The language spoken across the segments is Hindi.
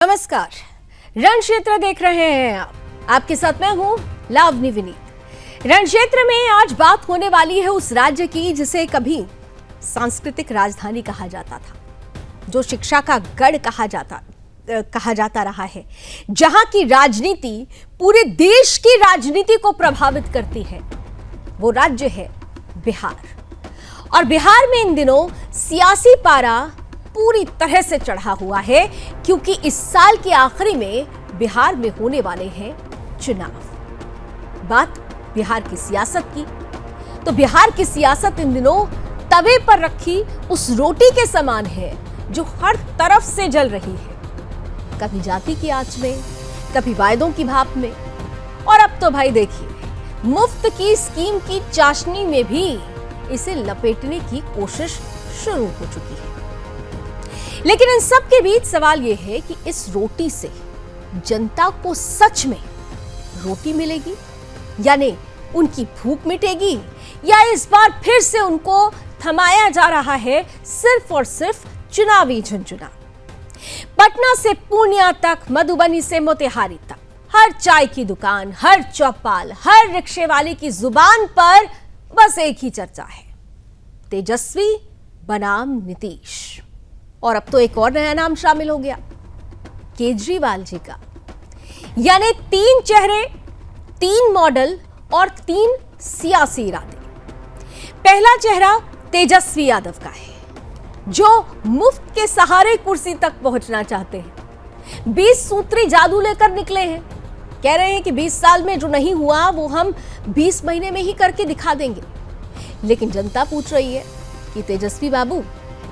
नमस्कार, रण क्षेत्र देख रहे हैं आप। आपके साथ मैं हूं लावनी विनीत। रण क्षेत्र में आज बात होने वाली है उस राज्य की जिसे कभी सांस्कृतिक राजधानी कहा जाता था, जो शिक्षा का गढ़ कहा जाता रहा है, जहां की राजनीति पूरे देश की राजनीति को प्रभावित करती है। वो राज्य है बिहार। और बिहार में इन दिनों सियासी पारा पूरी तरह से चढ़ा हुआ है, क्योंकि इस साल के आखिरी में बिहार में होने वाले हैं चुनाव। बात बिहार की सियासत की, तो बिहार की सियासत इन दिनों तवे पर रखी उस रोटी के समान है जो हर तरफ से जल रही है, कभी जाति की आंच में, कभी वायदों की भाप में, और अब तो भाई देखिए, मुफ्त की स्कीम की चाशनी में भी इसे लपेटने की कोशिश शुरू हो चुकी है। लेकिन इन सब के बीच सवाल यह है कि इस रोटी से जनता को सच में रोटी मिलेगी, यानी उनकी भूख मिटेगी, या इस बार फिर से उनको थमाया जा रहा है सिर्फ और सिर्फ चुनावी झुंझुना। पटना से पूर्णिया तक, मधुबनी से मोतिहारी तक, हर चाय की दुकान, हर चौपाल, हर रिक्शे वाले की जुबान पर बस एक ही चर्चा है, तेजस्वी बनाम नीतीश। और अब तो एक और नया नाम शामिल हो गया, केजरीवाल जी का। यानी 3 चेहरे, 3 मॉडल और 3 सियासी इरादे। पहला चेहरा तेजस्वी यादव का है, जो मुफ्त के सहारे कुर्सी तक पहुंचना चाहते हैं। 20 सूत्री जादू लेकर निकले हैं, कह रहे हैं कि 20 साल में जो नहीं हुआ वो हम 20 महीने में ही करके दिखा देंगे। लेकिन जनता पूछ रही है कि तेजस्वी बाबू,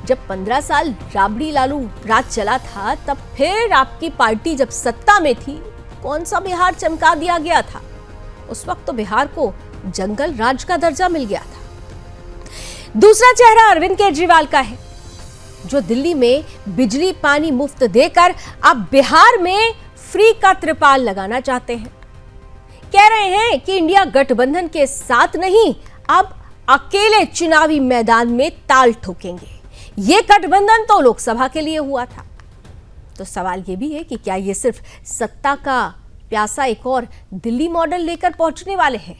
जब 15 साल राबड़ी लालू राज चला था, तब फिर आपकी पार्टी जब सत्ता में थी, कौन सा बिहार चमका दिया गया था? उस वक्त तो बिहार को जंगल राज का दर्जा मिल गया था। दूसरा चेहरा अरविंद केजरीवाल का है, जो दिल्ली में बिजली पानी मुफ्त देकर अब बिहार में फ्री का त्रिपाल लगाना चाहते हैं। कह रहे हैं कि इंडिया गठबंधन के साथ नहीं, अब अकेले चुनावी मैदान में ताल ठोकेंगे। ये गठबंधन तो लोकसभा के लिए हुआ था। तो सवाल ये भी है कि क्या ये सिर्फ सत्ता का प्यासा एक और दिल्ली मॉडल लेकर पहुंचने वाले हैं,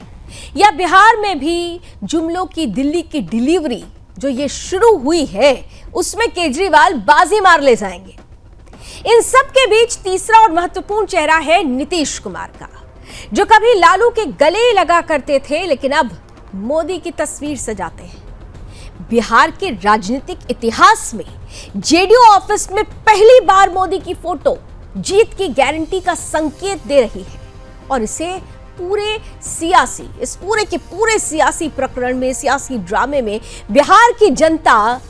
या बिहार में भी जुमलों की दिल्ली की डिलीवरी जो ये शुरू हुई है, उसमें केजरीवाल बाजी मार ले जाएंगे? इन सब के बीच तीसरा और महत्वपूर्ण चेहरा है नीतीश कुमार का, जो कभी लालू के गले लगा करते थे, लेकिन अब मोदी की तस्वीर सजाते हैं। बिहार के राजनीतिक इतिहास में जेडीयू ऑफिस में पहली बार मोदी की फोटो जीत की गारंटी का संकेत दे रही है, और इसे इस पूरे सियासी प्रकरण में, सियासी ड्रामे में बिहार की जनता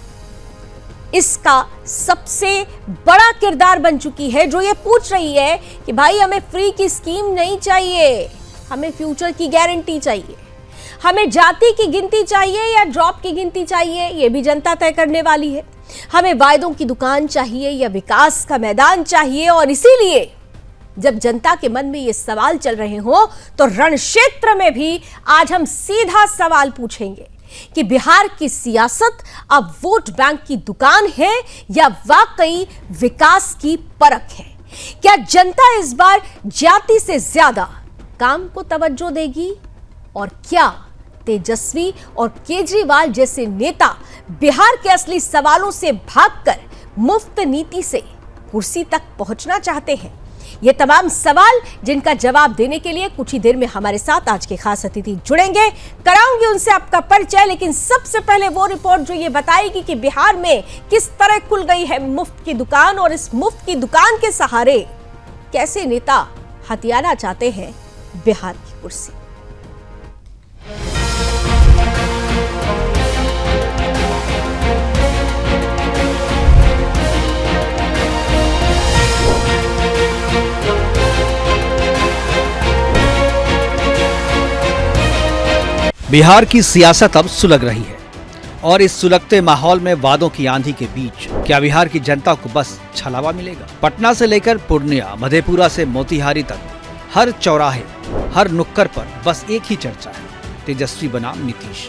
इसका सबसे बड़ा किरदार बन चुकी है, जो ये पूछ रही है कि भाई हमें फ्री की स्कीम नहीं चाहिए, हमें फ्यूचर की गारंटी चाहिए। हमें जाति की गिनती चाहिए या ड्रॉप की गिनती चाहिए, यह भी जनता तय करने वाली है। हमें वायदों की दुकान चाहिए या विकास का मैदान चाहिए। और इसीलिए जब जनता के मन में ये सवाल चल रहे हो, तो रण क्षेत्र में भी आज हम सीधा सवाल पूछेंगे कि बिहार की सियासत अब वोट बैंक की दुकान है या वाकई विकास की परख है? क्या जनता इस बार जाति से ज्यादा काम को तवज्जो देगी? और क्या तेजस्वी और केजरीवाल जैसे नेता बिहार के असली सवालों से भागकर मुफ्त नीति से कुर्सी तक पहुंचना चाहते हैं? ये तमाम सवाल जिनका जवाब देने के लिए कुछ ही देर में हमारे साथ आज के खास अतिथि जुड़ेंगे, कराऊंगी उनसे आपका परिचय। लेकिन सबसे पहले वो रिपोर्ट जो ये बताएगी कि बिहार में किस तरह खुल गई है मुफ्त की दुकान, और इस मुफ्त की दुकान के सहारे कैसे नेता हथियाना चाहते हैं बिहार की कुर्सी। बिहार की सियासत अब सुलग रही है, और इस सुलगते माहौल में वादों की आंधी के बीच क्या बिहार की जनता को बस छलावा मिलेगा? पटना से लेकर पूर्णिया, मधेपुरा से मोतिहारी तक हर चौराहे, हर नुक्कड़ पर बस एक ही चर्चा है, तेजस्वी बनाम नीतीश।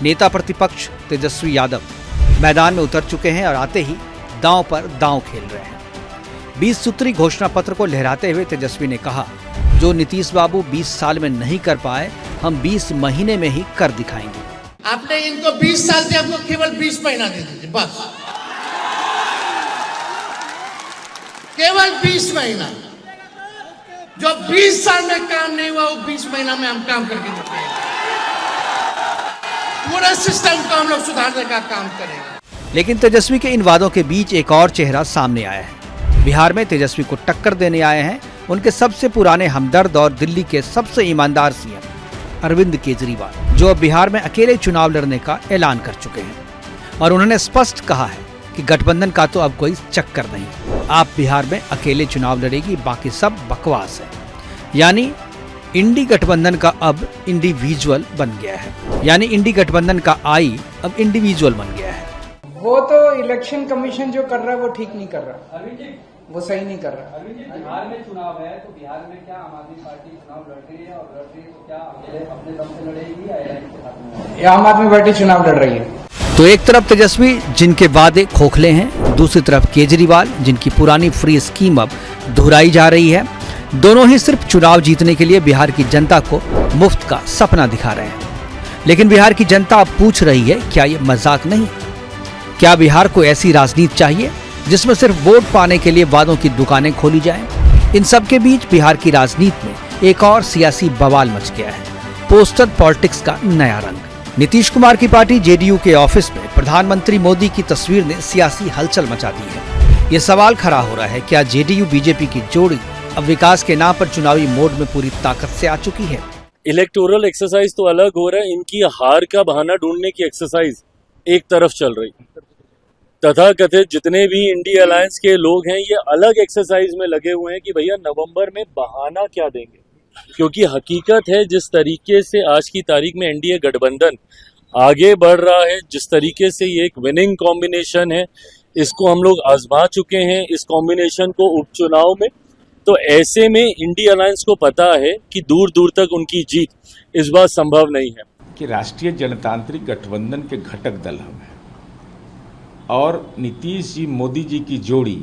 नेता प्रतिपक्ष तेजस्वी यादव मैदान में उतर चुके हैं और आते ही दांव पर दांव खेल रहे हैं। 20 सूत्री घोषणा पत्र को लहराते हुए तेजस्वी ने कहा, जो नीतीश बाबू 20 साल में नहीं कर पाए, हम 20 महीने में ही कर दिखाएंगे। आपने इनको 20 साल से आपको केवल 20 महीना दे दीजिए, बस केवल 20 महीना। जो 20 साल में काम नहीं हुआ वो 20 महीना में हम काम करके दिखाएंगे। पूरा सिस्टम को हम लोग सुधारने का काम करेंगे। लेकिन तेजस्वी के इन वादों के बीच एक और चेहरा सामने आया है। बिहार में तेजस्वी को टक्कर देने आए हैं उनके सबसे पुराने हमदर्द और दिल्ली के सबसे ईमानदार सीएम अरविंद केजरीवाल, जो अब बिहार में अकेले चुनाव लड़ने का ऐलान कर चुके हैं। और उन्होंने स्पष्ट कहा है कि गठबंधन का तो अब कोई चक्कर नहीं, आप बिहार में अकेले चुनाव लड़ेगी, बाकी सब बकवास है। यानी इंडी गठबंधन का अब इंडिविजुअल बन गया है, यानी इंडी गठबंधन का आई अब इंडिविजुअल बन गया है। वो तो इलेक्शन कमीशन जो कर रहा है वो ठीक नहीं कर रहा, वो सही नहीं कर रहा। बिहार में चुनाव है तो बिहार में क्या आम आदमी पार्टी चुनाव लड़ रही है, और लड़ रही है तो क्या अकेले अपने दम से लड़ेगी या एलायंस के साथ में? आम आदमी पार्टी चुनाव लड़ रही है। तो एक तरफ तेजस्वी जिनके वादे खोखले हैं, दूसरी तरफ केजरीवाल जिनकी पुरानी फ्री स्कीम अब दोहराई जा रही है। दोनों ही सिर्फ चुनाव जीतने के लिए बिहार की जनता को मुफ्त का सपना दिखा रहे हैं। लेकिन बिहार की जनता अब पूछ रही है, क्या ये मजाक नहीं? क्या बिहार को ऐसी राजनीति चाहिए जिसमें सिर्फ वोट पाने के लिए वादों की दुकानें खोली जाएं? इन सब के बीच बिहार की राजनीति में एक और सियासी बवाल मच गया है, पोस्टर पॉलिटिक्स का नया रंग। नीतीश कुमार की पार्टी जेडीयू के ऑफिस में प्रधानमंत्री मोदी की तस्वीर ने सियासी हलचल मचा दी है। ये सवाल खड़ा हो रहा है, क्या जेडीयू बीजेपी की जोड़ी अब विकास के नाम पर चुनावी मोड में पूरी ताकत से आ चुकी है? इलेक्टोरल एक्सरसाइज तो अलग हो रहा है, इनकी हार का बहाना ढूंढने की एक्सरसाइज एक तरफ चल रही। तथा कथित जितने भी इंडी अलायंस के लोग हैं ये अलग एक्सरसाइज में लगे हुए हैं कि भैया नवंबर में बहाना क्या देंगे, क्योंकि हकीकत है जिस तरीके से आज की तारीख में एनडीए गठबंधन आगे बढ़ रहा है, जिस तरीके से ये एक विनिंग कॉम्बिनेशन है, इसको हम लोग आजमा चुके हैं इस कॉम्बिनेशन को उपचुनाव में। तो ऐसे में इंडी अलायंस को पता है कि दूर दूर तक उनकी जीत इस बार संभव नहीं है कि राष्ट्रीय जनतांत्रिक गठबंधन के घटक दल हम हैं और नीतीश जी मोदी जी की जोड़ी,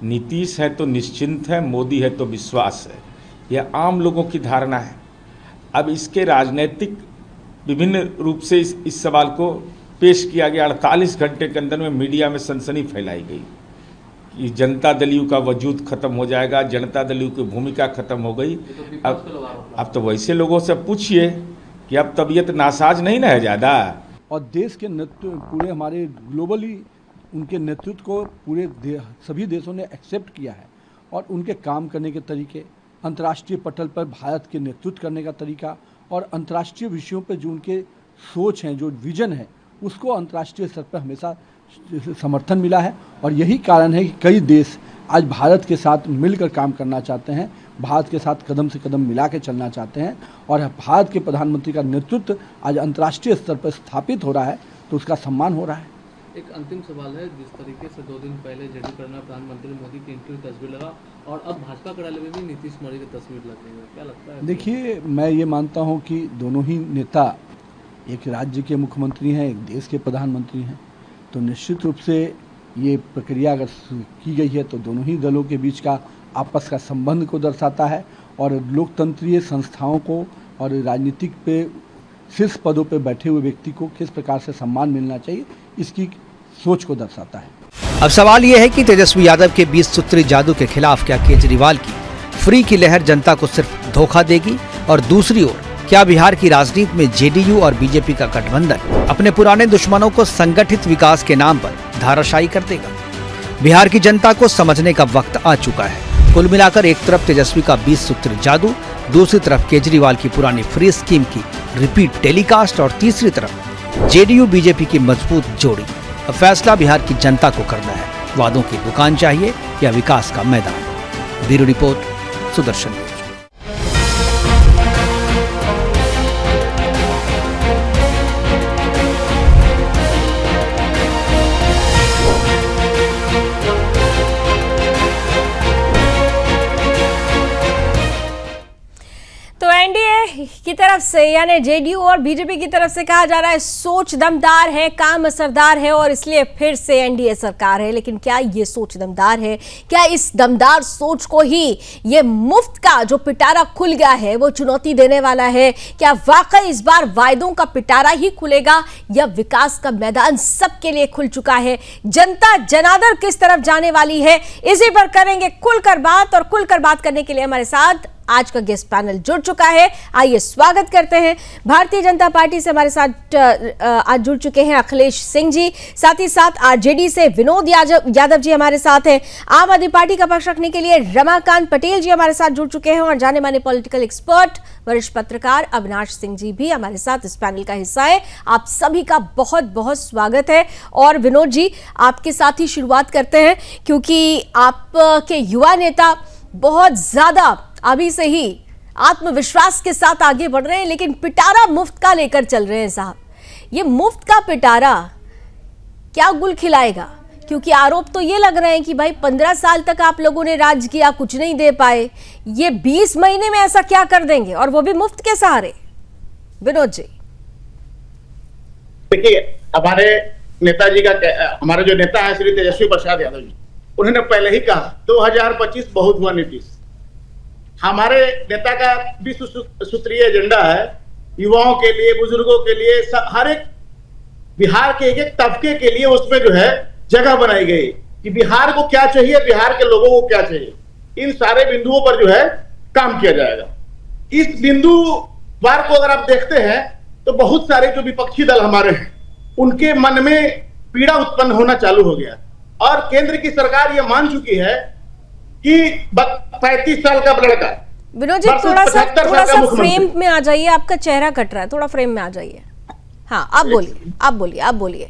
नीतीश है तो निश्चिंत है, मोदी है तो विश्वास है, यह आम लोगों की धारणा है। अब इसके राजनीतिक विभिन्न रूप से इस सवाल को पेश किया गया। 48 घंटे के अंदर में मीडिया में सनसनी फैलाई गई कि जनता दल का वजूद खत्म हो जाएगा, जनता दल की भूमिका खत्म हो गई। अब तो वैसे लोगों से पूछिए कि अब तबीयत नासाज नहीं ना है ज़्यादा। और देश के नेतृत्व पूरे हमारे ग्लोबली उनके नेतृत्व को सभी देशों ने एक्सेप्ट किया है और उनके काम करने के तरीके, अंतर्राष्ट्रीय पटल पर भारत के नेतृत्व करने का तरीका और अंतर्राष्ट्रीय विषयों पर जो उनके सोच हैं, जो विजन है, उसको अंतर्राष्ट्रीय स्तर पर हमेशा समर्थन मिला है। और यही कारण है कि कई देश आज भारत के साथ मिलकर काम करना चाहते हैं, भारत के साथ कदम से कदम मिला के चलना चाहते हैं। और भारत के प्रधानमंत्री का नेतृत्व आज अंतर्राष्ट्रीय स्तर पर स्थापित हो रहा है तो उसका सम्मान हो रहा है। एक अंतिम सवाल है, जिस तरीके से 2 दिन पहले जेडी करना प्रधानमंत्री मोदी की इंटरव्यू तस्वीर लगा और अब भाजपा कार्यालय में भी नीतीश कुमार की तस्वीर लग रही है, क्या लगता है? देखिए, मैं ये मानता हूँ कि दोनों ही नेता एक राज्य के मुख्यमंत्री हैं, एक देश के प्रधानमंत्री हैं, तो निश्चित रूप से ये प्रक्रिया अगर की गई है तो दोनों ही दलों के बीच का आपस का संबंध को दर्शाता है और लोकतंत्रीय संस्थाओं को और राजनीतिक पे शीर्ष पदों पे बैठे हुए व्यक्ति को किस प्रकार से सम्मान मिलना चाहिए, इसकी सोच को दर्शाता है। अब सवाल यह है कि तेजस्वी यादव के 20 सूत्री जादू के खिलाफ क्या केजरीवाल की फ्री की लहर जनता को सिर्फ धोखा देगी, और दूसरी ओर क्या बिहार की राजनीति में जेडीयू और बीजेपी का गठबंधन अपने पुराने दुश्मनों को संगठित विकास के नाम पर धाराशायी कर देगा? बिहार की जनता को समझने का वक्त आ चुका है। कुल मिलाकर एक तरफ तेजस्वी का 20 सूत्री जादू, दूसरी तरफ केजरीवाल की पुरानी फ्री स्कीम की रिपीट टेलीकास्ट और तीसरी तरफ जेडीयू बीजेपी की मजबूत जोड़ी। अब फैसला बिहार की जनता को करना है, वादों की दुकान चाहिए या विकास का मैदान। Bureau report, Sudarshan news. की तरफ से यानी जेडीयू और बीजेपी की तरफ से कहा जा रहा है सोच दमदार है, काम असरदार है और इसलिए फिर से एनडीए सरकार है। लेकिन क्या ये सोच दमदार है? क्या इस दमदार सोच को ही ये मुफ्त का जो पिटारा खुल गया है वो चुनौती देने वाला है? क्या वाकई इस बार वायदों का पिटारा ही खुलेगा या विकास का मैदान सबके लिए खुल चुका है? जनता जनार्दन किस तरफ जाने वाली है, इसी पर करेंगे खुलकर बात। और खुलकर बात करने के लिए हमारे साथ आज का गेस्ट पैनल जुड़ चुका है। आइए स्वागत करते हैं। भारतीय जनता पार्टी से हमारे साथ आज जुड़ चुके हैं अखिलेश सिंह जी, साथ ही साथ आरजेडी से विनोद यादव जी हमारे साथ हैं। आम आदमी पार्टी का पक्ष रखने के लिए रमाकांत पटेल जी हमारे साथ जुड़ चुके हैं और जाने माने पॉलिटिकल एक्सपर्ट वरिष्ठ पत्रकार अविनाश सिंह जी भी हमारे साथ इस पैनल का हिस्सा है। आप सभी का बहुत बहुत स्वागत है। और विनोद जी, आपके साथ ही शुरुआत करते हैं क्योंकि आपके युवा नेता बहुत ज्यादा अभी से ही आत्मविश्वास के साथ आगे बढ़ रहे हैं, लेकिन पिटारा मुफ्त का लेकर चल रहे हैं साहब। ये मुफ्त का पिटारा क्या गुल खिलाएगा? क्योंकि आरोप तो ये लग रहे हैं कि भाई 15 साल तक आप लोगों ने राज किया, कुछ नहीं दे पाए, ये 20 महीने में ऐसा क्या कर देंगे और वो भी मुफ्त के सहारे? विनोद जी, देखिए, हमारे नेताजी का, हमारे जो नेता है श्री तेजस्वी प्रसाद यादव जी, उन्होंने पहले ही कहा 2025 बहुत हुआ नीतीश। हमारे नेता का 20 सूत्रीय एजेंडा है युवाओं के लिए, बुजुर्गों के लिए, हर एक बिहार के एक तबके के लिए उसमें जो है जगह बनाई गई कि बिहार को क्या चाहिए, बिहार के लोगों को क्या चाहिए, इन सारे बिंदुओं पर जो है काम किया जाएगा। इस बिंदु वार को अगर आप देखते हैं तो बहुत सारे जो विपक्षी दल हमारे हैं उनके मन में पीड़ा उत्पन्न होना चालू हो गया और केंद्र की सरकार ये मान चुकी है कि 35 साल का लड़का। विनोद जी, थोड़ा सा फ्रेम में आ जाइए, आपका चेहरा कट रहा है, थोड़ा फ्रेम में आ जाइए। हाँ, आप बोलिए। बोलिए।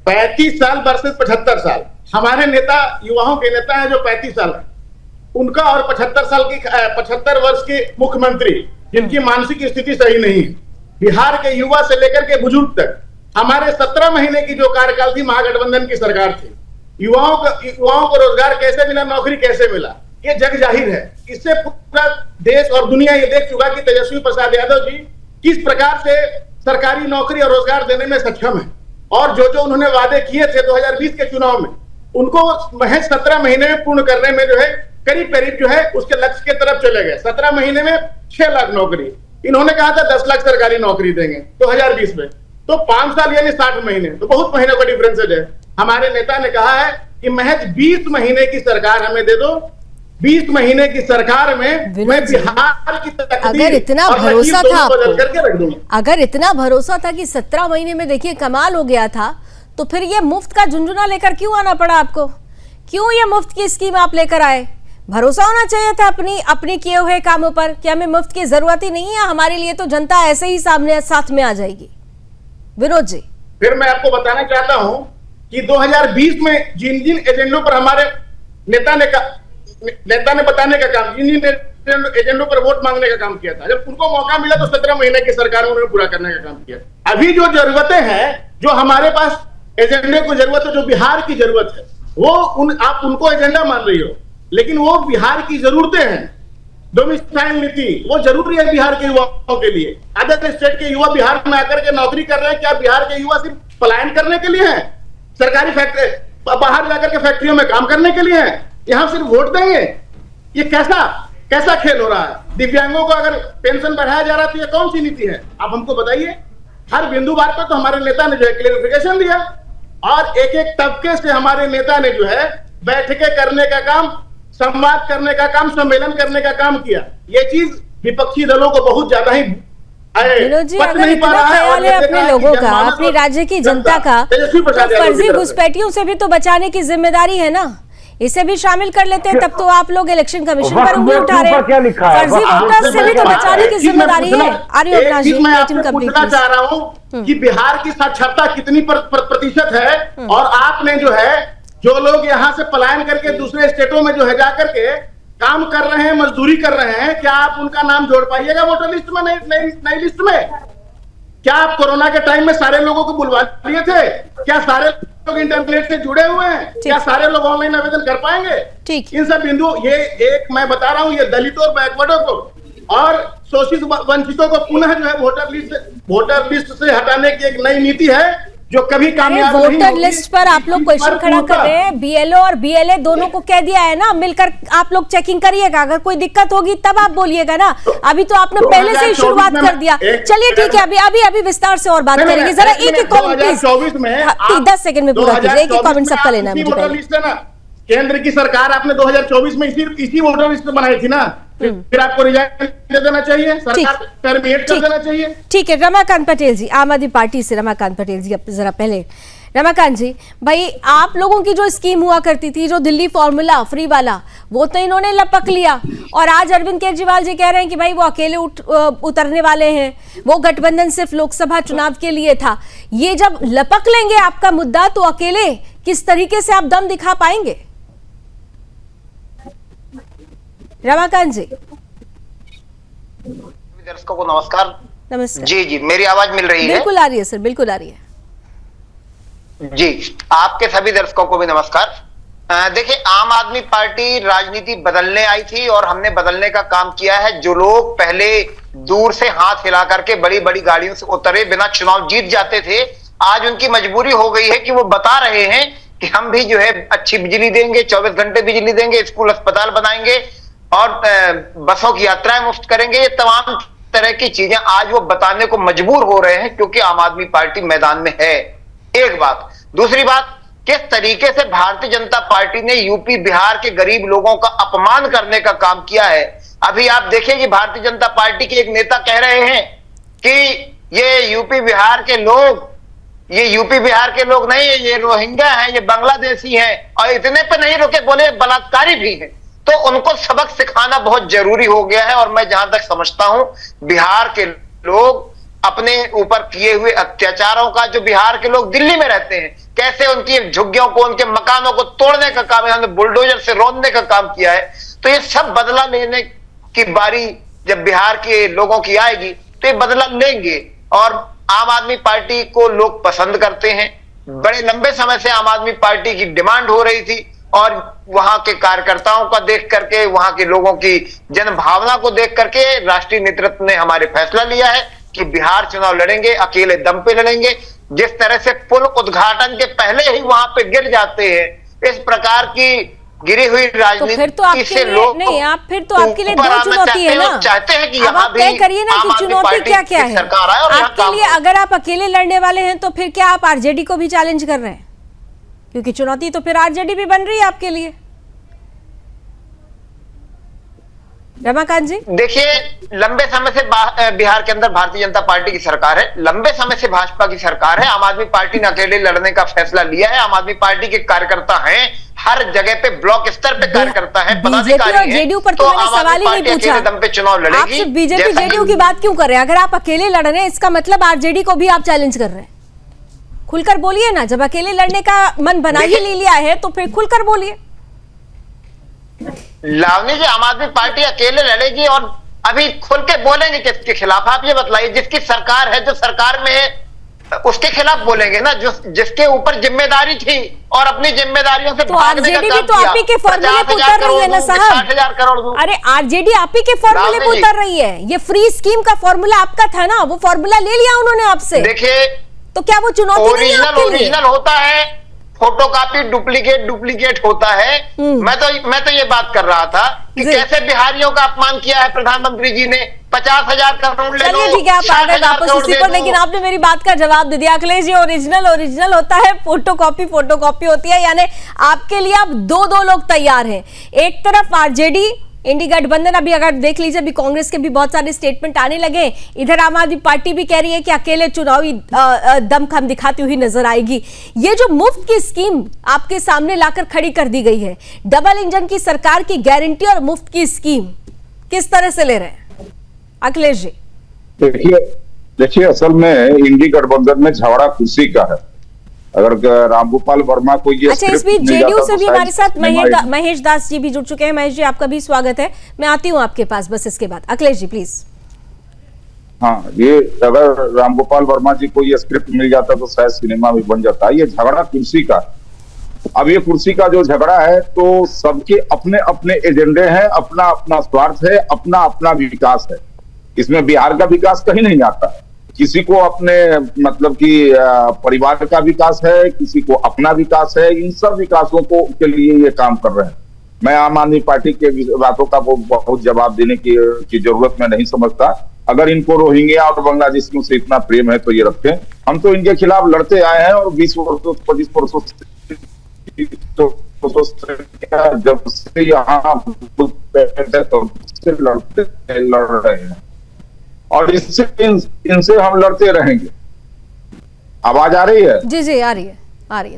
35 साल वर्सेस 75 साल। हमारे नेता युवाओं के नेता हैं जो 35 साल है, उनका और 75 वर्ष के मुख्यमंत्री जिनकी मानसिक स्थिति सही नहीं है, बिहार के युवा से लेकर के बुजुर्ग तक, हमारे 17 महीने की जो कार्यकाल थी महागठबंधन की सरकार थी, युवाओं को रोजगार कैसे मिला, नौकरी कैसे मिला, ये जग जाहिर है। इससे पूरा देश और दुनिया ये देख चुका कि तेजस्वी प्रसाद यादव जी किस प्रकार से सरकारी नौकरी और रोजगार देने में सक्षम है। और जो उन्होंने वादे किए थे 2020 के चुनाव में, उनको महज 17 महीने में पूर्ण करने में जो है करीब जो है उसके लक्ष्य के तरफ चले गए। 17 महीने में 6 लाख नौकरी, इन्होंने कहा था 10 लाख सरकारी नौकरी देंगे 2020 में, तो 5 साल यानी 60 महीने, तो बहुत महीनों का डिफरेंस है। हमारे नेता ने कहा है कि महज 20 महीने की सरकार हमें दे दो, 20 महीने की सरकार में मैं बिहार की अगर इतना भरोसा था आपको, अगर इतना भरोसा था कि 17 महीने में देखिए कमाल हो गया था, तो फिर ये मुफ्त का झुंझुना लेकर क्यों आना पड़ा आपको? क्यों ये मुफ्त की स्कीम आप लेकर आए? भरोसा होना चाहिए था अपने किए हुए कामों पर कि हमें मुफ्त की जरूरत ही नहीं है, हमारे लिए तो जनता ऐसे ही साथ में आ जाएगी। विनोद जी, फिर मैं आपको बताना चाहता हूं कि 2020 में जिन एजेंडों पर हमारे नेता ने बताने का काम, जिन एजेंडों पर वोट मांगने का काम किया था, जब उनको मौका मिला तो 17 महीने की सरकार में उन्होंने पूरा करने का काम किया। अभी जो जरूरतें हैं, जो हमारे पास एजेंडे को जरूरत है, जो बिहार की जरूरत है, वो आप उनको एजेंडा मान रही हो, लेकिन वो बिहार की जरूरतें हैं। डोमिसाइल नीति वो जरूरी है बिहार के युवाओं के लिए। अदर स्टेट के युवा बिहार में आकर के नौकरी कर रहे हैं, क्या बिहार के युवा सिर्फ पलायन करने के लिए हैं? सरकारी फैक्ट्री बाहर जाकर के फैक्ट्रियों में काम करने के लिए हैं? यहाँ सिर्फ वोट देंगे? ये कैसा खेल हो रहा है? दिव्यांगों को अगर पेंशन बढ़ाया जा रहा है तो ये कौन सी नीति है? आप हमको बताइए। हर बिंदु बात पर तो हमारे नेता ने जो है क्लेरिफिकेशन दिया और एक तबके से हमारे नेता ने जो है बैठकें करने का काम, संवाद करने का काम, सम्मेलन करने का काम किया। ये चीज विपक्षी दलों को बहुत ज्यादा ही विनोद जी, अगर इतना ख्याल है अपने लोगों का, अपनी राज्य की जनता का, तो फर्जी घुसपैठियों से भी तो बचाने की जिम्मेदारी है ना, इसे भी शामिल कर लेते हैं, तब तो आप लोग इलेक्शन कमीशन पर उंगली उठा रहे हैं। फर्जी वोटर्स से भी तो बचाने की जिम्मेदारी है। पूछना चाह रहा हूँ कि बिहार की साक्षरता कितनी प्रतिशत है, और आपने जो है जो लोग यहाँ से पलायन करके दूसरे स्टेटों में जो है जाकर के काम कर रहे हैं, मजदूरी कर रहे हैं, क्या आप उनका नाम जोड़ पाइएगा वोटर लिस्ट में? नई लिस्ट में? क्या आप कोरोना के टाइम में सारे लोगों को बुलवा लिए थे? क्या सारे लोग इंटरनेट से जुड़े हुए हैं? क्या सारे लोग ऑनलाइन आवेदन कर पाएंगे? ठीक। इन सब बिंदु, ये एक मैं बता रहा हूँ, ये दलितों और बैकवर्डों को और शोषित वंचितों को पुनः जो है वोटर लिस्ट से हटाने की एक नई नीति है जो कभी कामयाब नहीं होगी। वोटर लिस्ट पर आप लोग क्वेश्चन खड़ा कर रहे हैं, बीएलओ और बीएलए दोनों को कह दिया है ना, मिलकर आप लोग चेकिंग करिएगा, अगर कोई दिक्कत होगी तब आप बोलिएगा ना। अभी तो आपने पहले से ही शुरुआत कर दिया। चलिए ठीक है, अभी विस्तार से और बात करेंगे। जरा एक एक कमेंट 10 सेकंड में पूरा कीजिए, एक एक कमेंट सबका लेना है मुझे। केंद्र की सरकार आपने 2024 में इसी वोटर लिस्ट बनाई थी ना, फिर आपको रिजाइन दे देना चाहिए, सरकार टर्मिनेट कर देना चाहिए। ठीक है, रमाकांत पटेल जी, आम आदमी पार्टी से रमाकांत पटेल जी, अब जरा पहले रमाकांत जी, भाई आप लोगों की जो स्कीम हुआ करती थी, जो दिल्ली फॉर्मूला फ्री वाला, वो तो इन्होंने लपक लिया और आज अरविंद केजरीवाल जी कह रहे हैं कि भाई वो अकेले उतरने वाले हैं, वो गठबंधन सिर्फ लोकसभा चुनाव के लिए था। ये जब लपक लेंगे आपका मुद्दा, तो अकेले किस तरीके से आप दम दिखा पाएंगे? रमाकांत जी। दर्शकों को नमस्कार। नमस्कार जी, मेरी आवाज मिल रही है? बिल्कुल आ रही है सर, बिल्कुल आ रही है जी। आपके सभी दर्शकों को भी नमस्कार। देखिए, आम आदमी पार्टी राजनीति बदलने आई थी और हमने बदलने का काम किया है। जो लोग पहले दूर से हाथ हिला करके बड़ी बड़ी गाड़ियों से उतरे बिना चुनाव जीत जाते थे, आज उनकी मजबूरी हो गई है कि वो बता रहे हैं कि हम भी जो है अच्छी बिजली देंगे, 24 घंटे बिजली देंगे, स्कूल अस्पताल बनाएंगे और बसों की यात्राएं मुफ्त करेंगे। ये तमाम तरह की चीजें आज वो बताने को मजबूर हो रहे हैं क्योंकि आम आदमी पार्टी मैदान में है। एक बात। दूसरी बात, किस तरीके से भारतीय जनता पार्टी ने यूपी बिहार के गरीब लोगों का अपमान करने का काम किया है। अभी आप देखिए कि भारतीय जनता पार्टी के एक नेता कह रहे हैं कि ये यूपी बिहार के लोग नहीं, ये रोहिंग्या हैं, ये बांग्लादेशी हैं, और इतने पे नहीं रुके, बोले बलात्कारी भी हैं। तो उनको सबक सिखाना बहुत जरूरी हो गया है। और मैं जहां तक समझता हूं, बिहार के लोग अपने ऊपर किए हुए अत्याचारों का, जो बिहार के लोग दिल्ली में रहते हैं, कैसे उनकी झुग्गियों को, उनके मकानों को तोड़ने का काम इन्होंने बुलडोजर से रौंदने का काम किया है, तो ये सब बदला लेने की बारी जब बिहार के लोगों की आएगी तो ये बदला लेंगे। और आम आदमी पार्टी को लोग पसंद करते हैं। बड़े लंबे समय से आम आदमी पार्टी की डिमांड हो रही थी और वहां के कार्यकर्ताओं का देख करके, वहां के लोगों की जन भावना को देख करके राष्ट्रीय नेतृत्व ने हमारे फैसला लिया है कि बिहार चुनाव लड़ेंगे, अकेले दम पे लड़ेंगे। जिस तरह से पुल उद्घाटन के पहले ही वहां पे गिर जाते हैं, इस प्रकार की गिरी हुई राजनीति तो फिर तो आपके लिए नहीं, आप फिर तो आपके लिए दो चुनौती है ना। चाहते हैं कि अब आप तय करिए ना कि चुनौती क्या क्या है आपके लिए। अगर आप अकेले लड़ने वाले हैं तो फिर क्या आप आरजेडी को भी चैलेंज कर रहे हैं? क्योंकि चुनौती तो फिर आरजेडी भी बन रही है आपके लिए। रमाकांत जी, देखिए, लंबे समय से बिहार के अंदर भारतीय जनता पार्टी की सरकार है, लंबे समय से भाजपा की सरकार है। आम आदमी पार्टी ने अकेले लड़ने का फैसला लिया है। आम आदमी पार्टी के कार्यकर्ता हैं, हर जगह पे ब्लॉक स्तर पे कार्यकर्ता है, बीजेपी और जेडीयू पर तो मैंने सवाल ही नहीं पूछा। दम पे चुनाव लड़ेगी। आप सिर्फ बीजेपी जेडीयू की बात क्यों कर रहे हैं? अगर आप अकेले लड़ रहे हैं, इसका मतलब आरजेडी को भी आप चैलेंज कर रहे हैं। खुलकर बोलिए ना, जब अकेले लड़ने का मन बना ही ले लिया है तो फिर खुलकर बोलिए। लावनी जी, आम आदमी पार्टी अकेले लड़ेगी और अभी खुल के बोलेंगे किसके खिलाफ? आप ये बतलाइए। जिसकी सरकार है, जो सरकार में है, उसके खिलाफ बोलेंगे ना, जो जिसके ऊपर जिम्मेदारी थी और अपनी जिम्मेदारियों से तो आरजेडी भी तो आप ही के फॉर्मूले पे उतर रही है ना साहब। 60,000 करोड़। अरे आरजेडी आप ही के फॉर्मूले पे उतर रही है। ये फ्री स्कीम का फॉर्मूला आपका था ना, वो फॉर्मूला ले लिया उन्होंने आपसे। देखिए, तो क्या वो चुनौती नहीं है आपके लिए? ओरिजिनल होता है, फोटोकॉपी डुप्लीकेट होता है। मैं तो ये बात कर रहा था कि कैसे बिहारियों का अपमान किया है प्रधानमंत्री जी ने। 50,000 करोड़ ले लो। चलिए ठीक है, आप आ गए वापस उसी पर, लेकिन आपने मेरी बात का जवाब दे दिया। अखिलेश जी, ओरिजिनल होता है, फोटोकॉपी होती है। यानी आपके लिए अब दो लोग तैयार हैं। एक तरफ आरजेडी इंडी गठबंधन, अभी अगर देख लीजिए, अभी कांग्रेस के भी बहुत सारे स्टेटमेंट आने लगे। इधर आम आदमी पार्टी भी कह रही है कि अकेले चुनावी दमखम दिखाती हुई नजर आएगी। ये जो मुफ्त की स्कीम आपके सामने लाकर खड़ी कर दी गई है, डबल इंजन की सरकार की गारंटी और मुफ्त की स्कीम, किस तरह से ले रहे हैं अखिलेश जी? देखिए, असल में इंडी गठबंधन में झगड़ा कुर्सी का है। अगर रामगोपाल वर्मा को ये, अच्छा, इस बीच जेडीयू से भी हमारे साथ महेश दास जी भी जुड़ चुके हैं। महेश जी, आपका भी स्वागत है। मैं आती हूं आपके पास बस इसके बाद। अखिलेश जी प्लीज। हाँ, ये अगर रामगोपाल वर्मा जी को ये स्क्रिप्ट मिल जाता तो शायद सिनेमा भी बन जाता। ये झगड़ा कुर्सी का, अब ये कुर्सी का जो झगड़ा है तो सबके अपने अपने एजेंडे हैं, अपना अपना स्वार्थ है, अपना अपना विकास है। इसमें बिहार का विकास कहीं नहीं आता। किसी को अपने मतलब कि परिवार का विकास है, किसी को अपना विकास है। इन सब विकासों को के लिए ये काम कर रहे हैं। मैं आम आदमी पार्टी के बातों का बहुत जवाब देने की जरूरत मैं नहीं समझता। अगर इनको रोहिंग्या और बांग्लादेशियों से इतना प्रेम है तो ये रखें। हम तो इनके खिलाफ लड़ते आए हैं और 20 वर्षों 25 वर्षों जब से यहाँ लड़ रहे हैं और इनसे हम लड़ते रहेंगे। आवाज आ रही है? जी जी, आ रही है।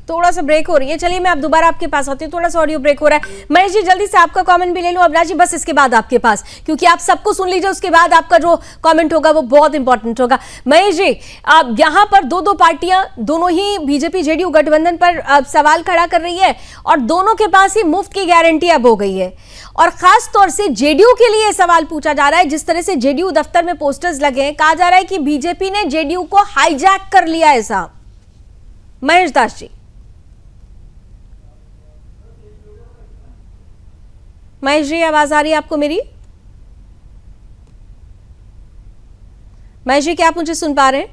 थोड़ा सा ब्रेक हो रही है। चलिए मैं अब दोबारा आपके पास आती हूँ, थोड़ा सा ऑडियो ब्रेक हो रहा है। महेश जी जल्दी से आपका कमेंट भी ले लूं। अविनाश जी बस इसके बाद आपके पास, क्योंकि आप सबको सुन लीजिए, उसके बाद आपका जो कमेंट होगा वो बहुत इंपॉर्टेंट होगा। महेश जी, आप यहाँ पर दो पार्टियां, दोनों ही बीजेपी जेडीयू गठबंधन पर सवाल खड़ा कर रही है और दोनों के पास ही मुफ्त की गारंटी अब हो गई है। और खास तौर से जेडीयू के लिए सवाल पूछा जा रहा है। जिस तरह से जेडीयू दफ्तर में पोस्टर्स लगे हैं, कहा जा रहा है कि बीजेपी ने जेडीयू को हाईजैक कर लिया है। साहब महेश दास जी, महेश जी आवाज आ रही है आपको मेरी? महेश जी क्या आप मुझे सुन पा रहे हैं?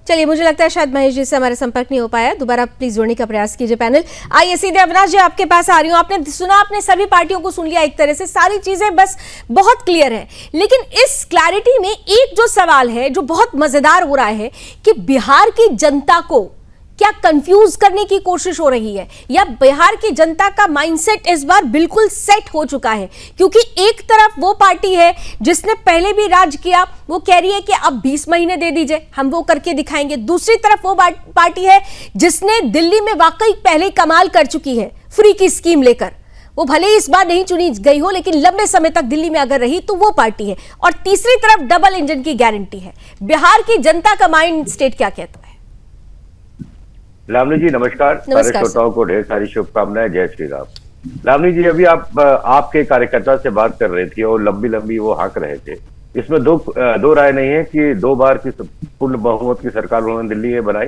चलिए, मुझे लगता है शायद महेश जी से हमारा संपर्क नहीं हो पाया। दोबारा प्लीज जोड़ने का प्रयास कीजिए पैनल। आइए सीधे अविनाश जी आपके पास आ रही हूं। आपने सुना, आपने सभी पार्टियों को सुन लिया, एक तरह से सारी चीजें बस बहुत क्लियर है। लेकिन इस क्लैरिटी में एक जो सवाल है जो बहुत मजेदार हो रहा है कि बिहार की जनता को क्या कंफ्यूज करने की कोशिश हो रही है, या बिहार की जनता का माइंडसेट इस बार बिल्कुल सेट हो चुका है? क्योंकि एक तरफ वो पार्टी है जिसने पहले भी राज किया, वो कह रही है कि अब 20 महीने दे दीजिए, हम वो करके दिखाएंगे। दूसरी तरफ वो पार्टी है जिसने दिल्ली में वाकई पहले कमाल कर चुकी है फ्री की स्कीम लेकर। वो भले ही इस बार नहीं चुनी गई हो, लेकिन लंबे समय तक दिल्ली में अगर रही तो वो पार्टी है। और तीसरी तरफ डबल इंजन की गारंटी है। बिहार की जनता का माइंड स्टेट क्या कहता है? लावनी जी नमस्कार। सारे श्रोताओं को ढेर सारी शुभकामनाएं। जय श्री राम। लावनी जी, अभी आप आपके कार्यकर्ता से बात कर रहे थे और लंबी लंबी वो हाँक रहे थे। इसमें दो राय नहीं है कि 2 बार की पूर्ण बहुमत की सरकार उन्होंने दिल्ली में बनाई,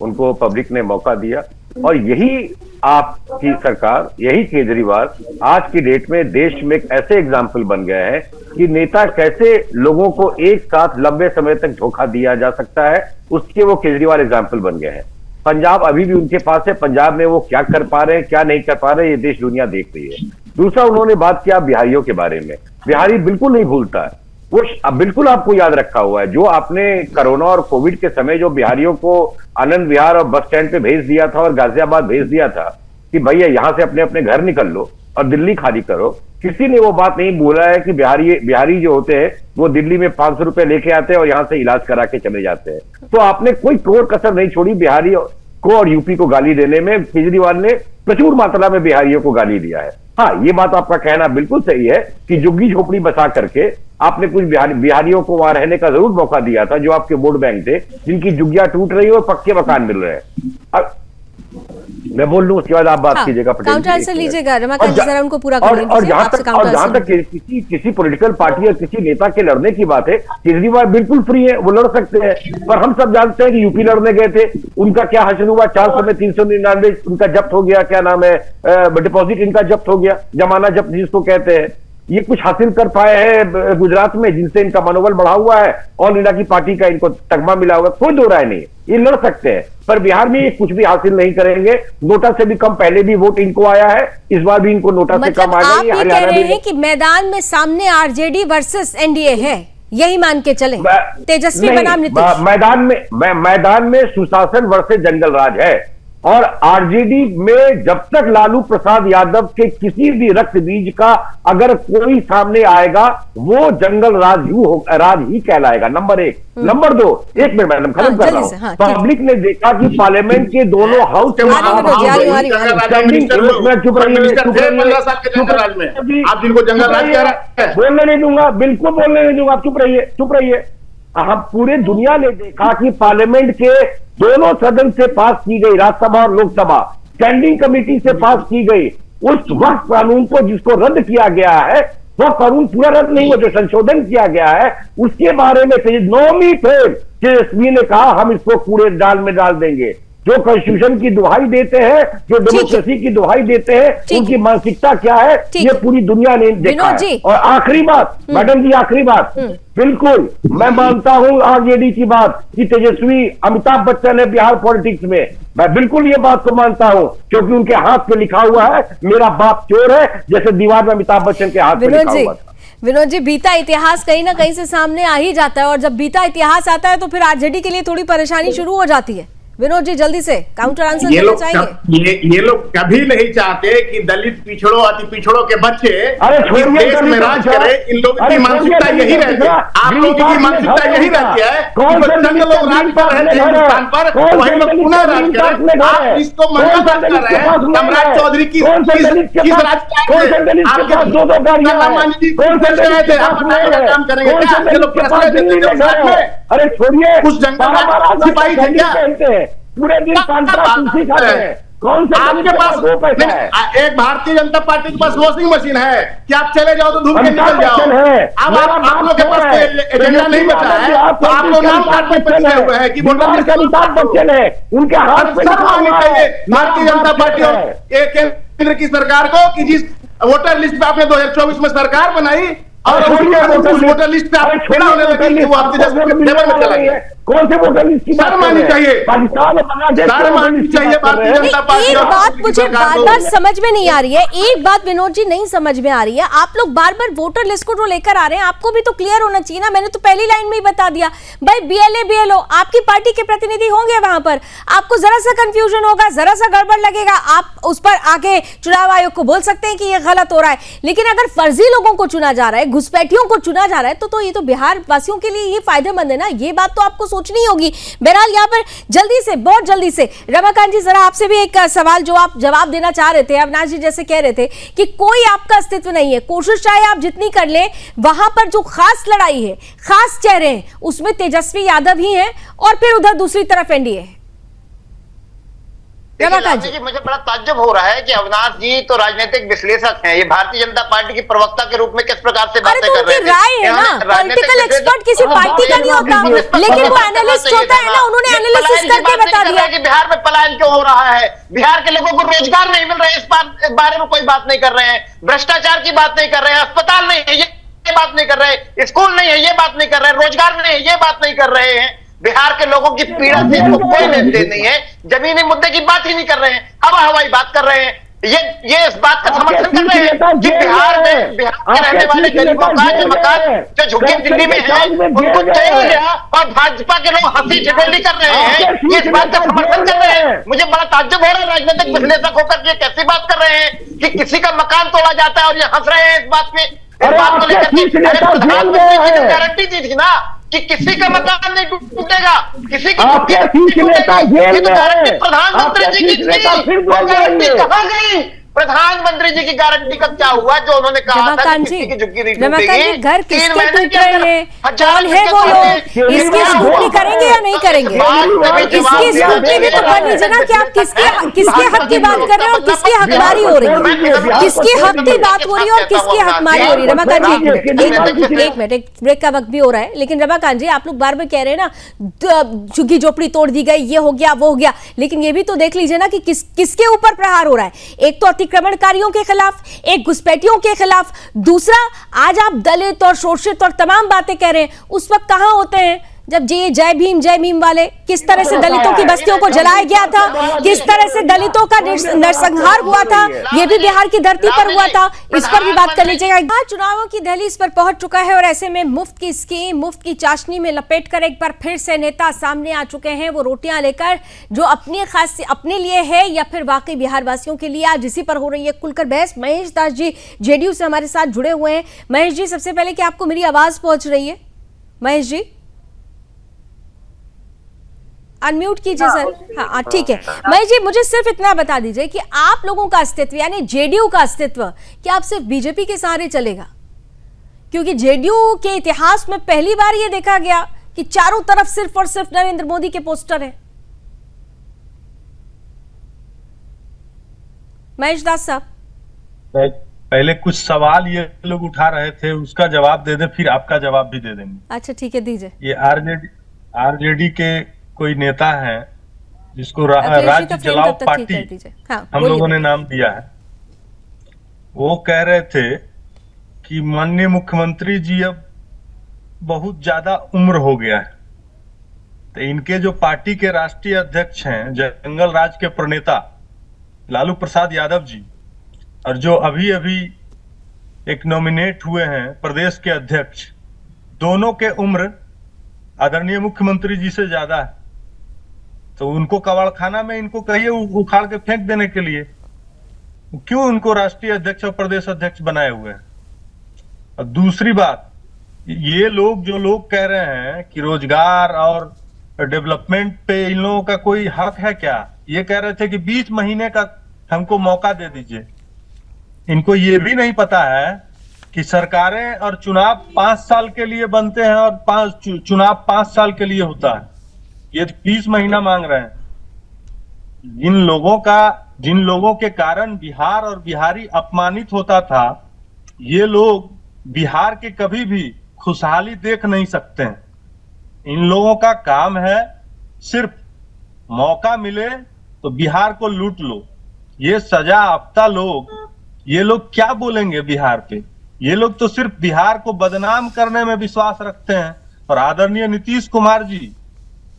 उनको पब्लिक ने मौका दिया। और यही आपकी सरकार, यही केजरीवाल आज की डेट में देश में एक ऐसे एग्जाम्पल बन गए हैं कि नेता कैसे लोगों को एक साथ लंबे समय तक धोखा दिया जा सकता है, उसके वो केजरीवाल एग्जाम्पल बन गए हैं। पंजाब अभी भी उनके पास है। पंजाब में वो क्या कर पा रहे हैं, क्या नहीं कर पा रहे हैं, ये देश दुनिया देख रही है। दूसरा, उन्होंने बात किया बिहारियों के बारे में। बिहारी बिल्कुल नहीं भूलता है, वो बिल्कुल आपको याद रखा हुआ है। जो आपने कोरोना और कोविड के समय जो बिहारियों को आनंद विहार और बस स्टैंड पे भेज दिया था और गाजियाबाद भेज दिया था कि भैया यहां से अपने अपने घर निकल लो और दिल्ली खाली करो, किसी ने वो बात नहीं बोला है कि बिहारी जो होते हैं वो दिल्ली में 500 रुपए लेके आते हैं और यहां से इलाज करा के चले जाते हैं। तो आपने कोई कोर कसर नहीं छोड़ी बिहारी को और यूपी को गाली देने में। केजरीवाल ने प्रचुर मात्रा में बिहारियों को गाली दिया है। हाँ, ये बात आपका कहना बिल्कुल सही है कि झुग्गी झोपड़ी बसा करके आपने कुछ बिहारियों को वहां रहने का जरूर मौका दिया था, जो आपके वोट बैंक थे, जिनकी झुग्गियां टूट रही है और पक्के मकान मिल रहे हैं। मैं बोल लूं, उसके बाद आप बात कीजिएगा। काउंटर आंसर लीजिएगा रमाकांत जी, जरा उनको पूरा कर और जहां तक किसी पॉलिटिकल पार्टी या किसी नेता के लड़ने की बात है, केजरीवाल बिल्कुल फ्री है, वो लड़ सकते हैं। पर हम सब जानते हैं कि यूपी लड़ने गए थे, उनका क्या हासिल हुआ? 400 में 399 उनका जब्त हो गया। क्या नाम है, डिपॉजिट इनका जब्त हो गया, जमाना जब्त जिसको कहते हैं। ये कुछ हासिल कर पाए हैं गुजरात में, जिनसे इनका मनोबल बढ़ा हुआ है। ऑल इंडिया की पार्टी का इनको तगमा मिला हुआ है, कोई दो राय नहीं है, ये लड़ सकते हैं। पर बिहार में ये कुछ भी हासिल नहीं करेंगे। नोटा से भी कम पहले भी वोट इनको आया है, इस बार भी इनको नोटा से कम आएगा। आप ये कह रहे हैं कि मैदान में सामने आरजेडी वर्सेस एनडीए है, यही मान के चले? तेजस्वी बनाम नीतीश? मैदान में सुशासन वर्सेस जंगल राज है। और आरजेडी में जब तक लालू प्रसाद यादव के किसी भी रक्त बीज का अगर कोई सामने आएगा, वो जंगल राज ही कहलाएगा। नंबर 1। नंबर 2, 1 मिनट मैडम खत्म कर रहा हूं। पब्लिक ने देखा कि पार्लियामेंट के दोनों हाउस चुप रहिए, आप जिनको जंगल राज कह रहे हैं बोलने नहीं दूंगा, बिल्कुल बोलने नहीं दूंगा। आप चुप रहिए। हम पूरे दुनिया ने देखा कि पार्लियामेंट के दोनों सदन से पास की गई, राज्यसभा और लोकसभा स्टैंडिंग कमेटी से पास की गई उस वक्त कानून को जिसको रद्द किया गया है, वो कानून पूरा रद्द नहीं हुआ, जो संशोधन किया गया है उसके बारे में नौवीं फेर तेजस्वी ने कहा हम इसको कूड़े दाल में डाल देंगे। जो कॉन्स्टिट्यूशन की दुहाई देते हैं, जो डेमोक्रेसी की दुहाई देते हैं, उनकी मानसिकता क्या है ये पूरी दुनिया ने देखा है। और आखिरी बात मैडम जी, आखिरी बात, बिल्कुल मैं मानता हूं आरजेडी की बात कि तेजस्वी अमिताभ बच्चन है बिहार पॉलिटिक्स में, मैं बिल्कुल ये बात को मानता हूं क्योंकि उनके हाथ पे लिखा हुआ है मेरा बाप चोर है, जैसे दीवार में अमिताभ बच्चन के हाथ पे लिखा हुआ था। विनोद जी, बीता इतिहास कहीं ना कहीं से सामने आ ही जाता है और जब बीता इतिहास आता है तो फिर आरजेडी के लिए थोड़ी परेशानी शुरू हो जाती है। विनोद जी जल्दी से काउंटर आंसर देना चाहेंगे? ये लोग कभी नहीं चाहते कि दलित पिछड़ों अति पिछड़ों के बच्चे इस देश में राज करें। इन लोगों की मानसिकता यही रहती है, आप लोगों की मानसिकता यही रहती है कि बच्चन लोग राज पर रहते हैं हिंदुस्तान पर, वही लोग पुनः राज करें। आप इसको मना कर रहे हैं। सम्राट चौधरी किस काम करेंगे? अरे छोड़िए, कुछ जंगल सिपाही थे क्या? पूरे दिन कुर्सी खाते हैं। कौन सा आपके पास पैसा है? एक भारतीय जनता पार्टी के पास वॉशिंग मशीन है कि आप चले जाओ तो धूप के निकल जाओ। अब आप लोग के पास एजेंडा नहीं बचा है तो आप लोग नाम काटने पे लगे हुए हैं कि अमिताभ बच्चन है, उनके हाथ पे चाहिए भारतीय जनता पार्टी और केंद्र की सरकार को कि जिस वोटर लिस्ट पे आपने 2024 में सरकार बनाई और वोटर लिस्ट पे आप खड़ा होने लगे कि वो आपके लेवल में चला गया। कौन से वोटर लिस्ट की बात माननी चाहिए? एक बात मुझे बार बार समझ में नहीं आ रही है, एक बात विनोद जी नहीं समझ में आ रही है, आप लोग बार बार वोटर लिस्ट को जो लेकर आ रहे हैं आपको भी तो क्लियर होना चाहिए ना। मैंने तो पहली लाइन में ही बता दिया भाई बीएलए बीएलओ आपकी पार्टी के प्रतिनिधि होंगे वहां पर, आपको जरा सा कंफ्यूजन होगा, जरा सा गड़बड़ लगेगा, आप उस पर आके चुनाव आयोग को बोल सकते हैं कि ये गलत हो रहा है। लेकिन अगर फर्जी लोगों को चुना जा रहा है, घुसपैठियों को चुना जा रहा है तो ये तो बिहार वासियों के लिए ये फायदेमंद है ना। ये बात तो आपको सोचनी होगी। बहरहाल यहाँ पर जल्दी से, बहुत जल्दी से रमाकांत जी जरा आपसे भी एक सवाल जो आप जवाब देना चाह रहे थे। अविनाश जी जैसे कह रहे थे कि कोई आपका अस्तित्व नहीं है, कोशिश चाहे आप जितनी कर ले, वहां पर जो खास लड़ाई है, खास चेहरे हैं, उसमें तेजस्वी यादव ही हैं और फिर उधर दूसरी तरफ एनडीए है। जी मुझे बड़ा ताज्जुब हो रहा है कि अविनाश जी तो राजनीतिक विश्लेषक हैं, ये भारतीय जनता पार्टी की प्रवक्ता के रूप में किस प्रकार से बातें कर रहे हैं? राय है ना, पॉलिटिकल एक्सपर्ट किसी पार्टी का नहीं होता, लेकिन वो एनालिस्ट होता है ना, उन्होंने एनालिसिस करके बता दिया कि बिहार में पलायन क्यों हो रहा है, बिहार के लोगों को रोजगार नहीं मिल रहा है, इस बारे में कोई बात नहीं कर रहे हैं, भ्रष्टाचार की बात नहीं कर रहे हैं, अस्पताल नहीं है ये बात नहीं कर रहे हैं, स्कूल नहीं है ये बात नहीं कर रहे हैं, रोजगार नहीं है ये बात नहीं कर रहे हैं। बिहार के लोगों की पीड़ा से इनको कोई लेन देन नहीं है, जमीनी मुद्दे की बात ही नहीं कर रहे हैं, हवा हवाई बात कर रहे हैं। ये इस बात का समर्थन कर रहे हैं कि बिहार के रहने वाले गरीबों का जो मकान जो झुग्गी दिल्ली में है उनको चाहिए गया और भाजपा के लोग हंसी ठिठोली कर रहे हैं, ये इस बात का समर्थन कर रहे हैं। मुझे बड़ा ताज्जुब हो रहा है राजनीतिक विश्लेषक होकर के कैसी बात कर रहे हैं कि किसी का मकान तोड़ा जाता है और ये हंस रहे हैं इस बात पे, इस बात को लेकर प्रधानमंत्री की जो गारंटी दी थी ना कि किसी का मकान नहीं टूटेगा, किसी की गारंटी प्रधानमंत्री जी की थी, वो गारंटी कहां गई? प्रधानमंत्री जी की गारंटी का क्या हुआ जो उन्होंने कहा था कि किसी की झुग्गी नहीं टूटेगी? घर किसके टूट रहे हैं, कौन है वो लोग, इसकी स्क्रूटनी करेंगे या नहीं करेंगे? इसकी स्क्रूटनी भी तो कर लीजिए ना कि आप किसके हक की बात कर रहे हैं और किसकी हकमारी हो रही है, किसकी हक की बात हो रही है और किसकी हकमारी हो रही है। रमाकांत जी एक मिनट, एक ब्रेक का वक्त भी हो रहा है, लेकिन रमाकांत जी आप लोग बार बार कह रहे हैं ना झुग्गी झोपड़ी तोड़ दी गई, ये हो गया वो हो गया, लेकिन ये भी तो देख लीजिए ना कि किसके ऊपर प्रहार हो रहा है। एक तो अतिक्रमणकारियों के खिलाफ, एक घुसपैठियों के खिलाफ, दूसरा आज आप दलित और शोषित और तमाम बातें कह रहे हैं, उस वक्त कहां होते हैं जब ये जय भीम वाले किस तरह से दलितों की बस्तियों को जलाया गया था, किस तरह से दलितों का नरसंहार हुआ था, ये भी बिहार की धरती पर हुआ था, इस पर भी बात कर लीजिएगा। चुनावों की दहलीज पर पहुंच चुका है और ऐसे में मुफ्त की स्कीम, मुफ्त की चाशनी में लपेटकर एक बार फिर से नेता सामने आ चुके हैं, वो रोटियां लेकर, जो अपनी खास अपने लिए है या फिर वाकई बिहार वासियों के लिए। आज इसी पर हो रही है खुलकर बहस। महेश दास जी जेडीयू से हमारे साथ जुड़े हुए हैं। महेश जी, सबसे पहले क्या आपको मेरी आवाज पहुंच रही है? महेश जी अनम्यूट कीजिए सर। हाँ ठीक है। महेश जी मुझे सिर्फ इतना बता दीजिए कि आप लोगों का अस्तित्व यानी जेडीयू का अस्तित्व क्या आप सिर्फ बीजेपी के सहारे चलेगा? क्योंकि जेडीयू के इतिहास में पहली बार यह देखा गया कि चारों तरफ सिर्फ और सिर्फ नरेंद्र मोदी के पोस्टर हैं। महेश दास साहब, पहले कुछ सवाल ये लोग उठा रहे थे, उसका जवाब दे दे, फिर आपका जवाब भी दे देंगे। अच्छा ठीक है, दीजिए। ये आरजेडी के कोई नेता हैं जिसको राज्य जलाओ पार्टी हम लोगों ने नाम दिया है। वो कह रहे थे कि माननीय मुख्यमंत्री जी अब बहुत ज्यादा उम्र हो गया है, तो इनके जो पार्टी के राष्ट्रीय अध्यक्ष हैं, जंगल राज के प्रणेता लालू प्रसाद यादव जी, और जो अभी अभी एक नॉमिनेट हुए हैं प्रदेश के अध्यक्ष, दोनों के उम्र आदरणीय मुख्यमंत्री जी से ज्यादा है। तो उनको कबाड़खाना में इनको कहिए उखाड़ के फेंक देने के लिए, क्यों उनको राष्ट्रीय अध्यक्ष और प्रदेश अध्यक्ष बनाए हुए हैं। और दूसरी बात, ये लोग जो लोग कह रहे हैं कि रोजगार और डेवलपमेंट पे इन लोगों का कोई हक है क्या, ये कह रहे थे कि 20 महीने का हमको मौका दे दीजिए। इनको ये भी नहीं पता है कि सरकारें और चुनाव 5 साल के लिए बनते हैं और चुनाव 5 साल के लिए होता है। ये 20 महीना मांग रहे हैं। जिन लोगों के कारण बिहार और बिहारी अपमानित होता था, ये लोग बिहार के कभी भी खुशहाली देख नहीं सकते हैं। इन लोगों का काम है सिर्फ मौका मिले तो बिहार को लूट लो। ये सजा याफ्ता लोग, ये लोग क्या बोलेंगे बिहार पे। ये लोग तो सिर्फ बिहार को बदनाम करने में विश्वास रखते हैं। और आदरणीय नीतीश कुमार जी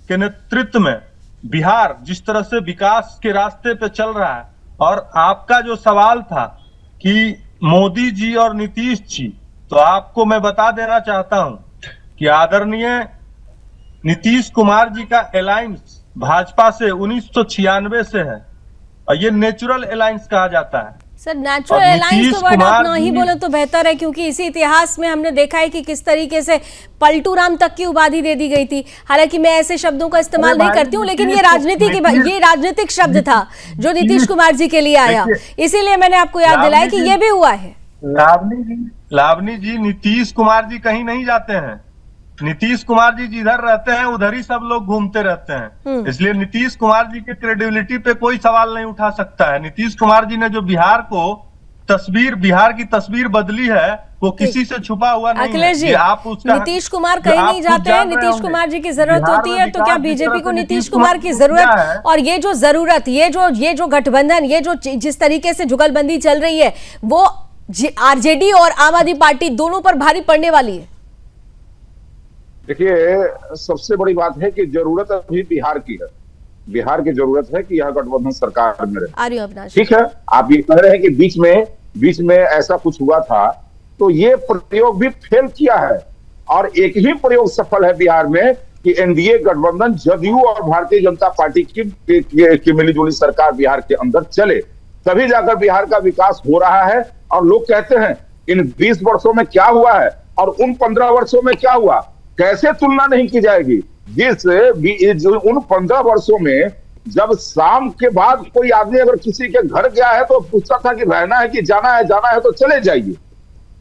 के नेतृत्व में बिहार जिस तरह से विकास के रास्ते पे चल रहा है, और आपका जो सवाल था कि मोदी जी और नीतीश जी, तो आपको मैं बता देना चाहता हूं कि आदरणीय नीतीश कुमार जी का अलायंस भाजपा से 1996 से है, और ये नेचुरल अलायंस कहा जाता है। सर नेचुरल अलायंस तो वर्ड आप ना ही बोले तो बेहतर है, क्योंकि इसी इतिहास में हमने देखा है कि किस तरीके से पलटू राम तक की उपाधि दे दी गई थी। हालांकि मैं ऐसे शब्दों का इस्तेमाल नहीं करती हूँ, लेकिन ये राजनीतिक शब्द था जो नीतीश कुमार जी के लिए आया, इसीलिए मैंने आपको याद दिलाया कि ये भी हुआ है। लावनी जी, नीतीश कुमार जी कहीं नहीं जाते हैं। नीतीश कुमार जी जिधर रहते हैं उधर ही सब लोग घूमते रहते हैं। इसलिए नीतीश कुमार जी के क्रेडिबिलिटी पे कोई सवाल नहीं उठा सकता है। नीतीश कुमार जी ने जो बिहार की तस्वीर बदली है, वो किसी से छुपा हुआ नहीं है। अखिलेश जी, आप उसका नीतीश कुमार कहीं नहीं जाते हैं। नीतीश कुमार जी की जरूरत होती है तो क्या बीजेपी को नीतीश कुमार की जरूरत, और ये जो जरूरत, ये जो गठबंधन, ये जो जिस तरीके से जुगलबंदी चल रही है, वो आरजेडी और आम आदमी पार्टी दोनों पर भारी पड़ने वाली है। देखिए, सबसे बड़ी बात है कि जरूरत अभी बिहार की है। बिहार की जरूरत है कि यह गठबंधन सरकार में रहे। ठीक है, आप ये कह रहे हैं कि बीच में ऐसा कुछ हुआ था, तो ये प्रयोग भी फेल किया है, और एक ही प्रयोग सफल है बिहार में कि एनडीए गठबंधन, जदयू और भारतीय जनता पार्टी की मिलीजुली सरकार बिहार के अंदर चले, तभी जाकर बिहार का विकास हो रहा है। और लोग कहते हैं इन 20 वर्षों में क्या हुआ है और उन 15 वर्षों में क्या हुआ, कैसे तुलना नहीं की जाएगी। उन 15 वर्षों में जब शाम के बाद कोई आदमी अगर किसी के घर गया है तो पूछता था कि रहना है कि जाना है तो चले जाइए।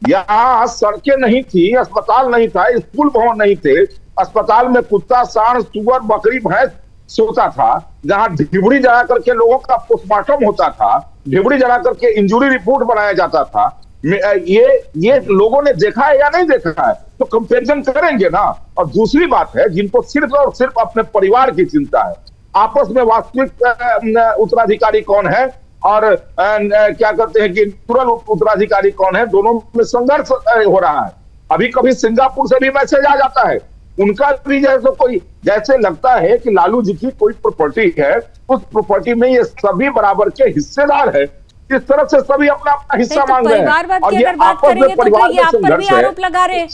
यहाँ सड़कें नहीं थी, अस्पताल नहीं था, स्कूल भवन नहीं थे। अस्पताल में कुत्ता, सांड, सुअर, बकरी, भैंस सोता था। जहां ढिबड़ी जला करके लोगों का पोस्टमार्टम होता था, ढिबड़ी जला करके इंजुरी रिपोर्ट बनाया जाता था। ये लोगों ने देखा है या नहीं देखा है, तो कंपैरिजन करेंगे ना। और दूसरी बात है, जिनको सिर्फ और सिर्फ अपने परिवार की चिंता है, आपस में वास्तविक उत्तराधिकारी कौन है और क्या कहते हैं कि नेचुरल उत्तराधिकारी कौन है, दोनों में संघर्ष हो रहा है। अभी कभी सिंगापुर से भी मैसेज आ जाता है, उनका भी जैसे लगता है कि लालू जी की कोई प्रॉपर्टी है, उस प्रॉपर्टी में ये सभी बराबर के हिस्सेदार है। इस तरह से सभी अपना अपना हिस्सा मांग रहे हैं। और ये आपस में परिवार में संघर्ष है। आरोप लगा रहे हैं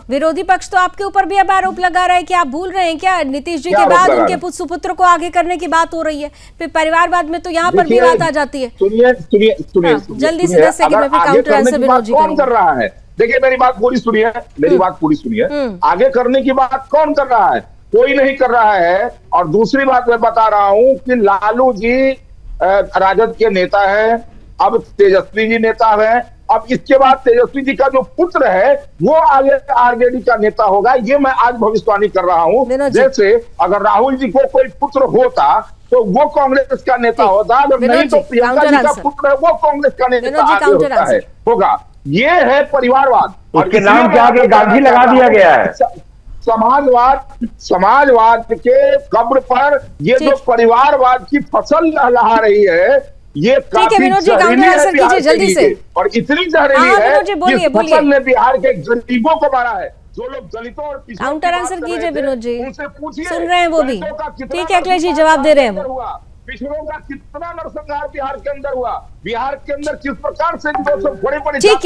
विरोधी पक्ष, तो आपके ऊपर भी अब आरोप लगा रहा है कि आप भूल रहे हैं क्या, नीतीश जी के बाद उनके सुपुत्र को आगे करने की बात हो रही है। फिर परिवारवाद में तो यहाँ पर भी बात आ जाती है। सुनिए, जल्दी से 10 सेकंड में फिर काउंटर आंसर विनोद जी कौन कर रहा है। देखिए, मेरी बात पूरी सुनिए। आगे करने की बात कौन कर रहा है, कोई नहीं कर रहा है। और दूसरी बात मैं बता रहा हूं कि लालू जी राजद के नेता है, अब तेजस्वी जी नेता है, अब इसके बाद तेजस्वी जी का जो पुत्र है वो आगे आरजेडी का नेता होगा। ये मैं आज भविष्यवाणी कर रहा हूं। जैसे अगर राहुल जी को कोई पुत्र होता तो वो कांग्रेस का नेता होता है, अगर नहीं तो प्रियंका जी का पुत्र है वो कांग्रेस का नेता आगे होता है होगा। ये है परिवारवाद। उसके नाम के आगे गांधी लगा दिया गया है। समाजवाद के कब्र पर ये जो परिवारवाद की फसल लहला रही है, ये काफी जहरीली है बिहार जल्दी से, और इतनी जहरीली है कि फसल ने बिहार के गरीबों को मारा है। जो लोग दलितों और काउंटर आंसर कीजिए विनोद जी, उनसे पूछिए, सुन रहे हैं वो भी। ठीक है अखिलेश जी जवाब दे रहे हैं वो। पिछड़ों का कितना नरसंहार बिहार के अंदर हुआ, बिहार के अंदर किस प्रकार से बड़े ठीक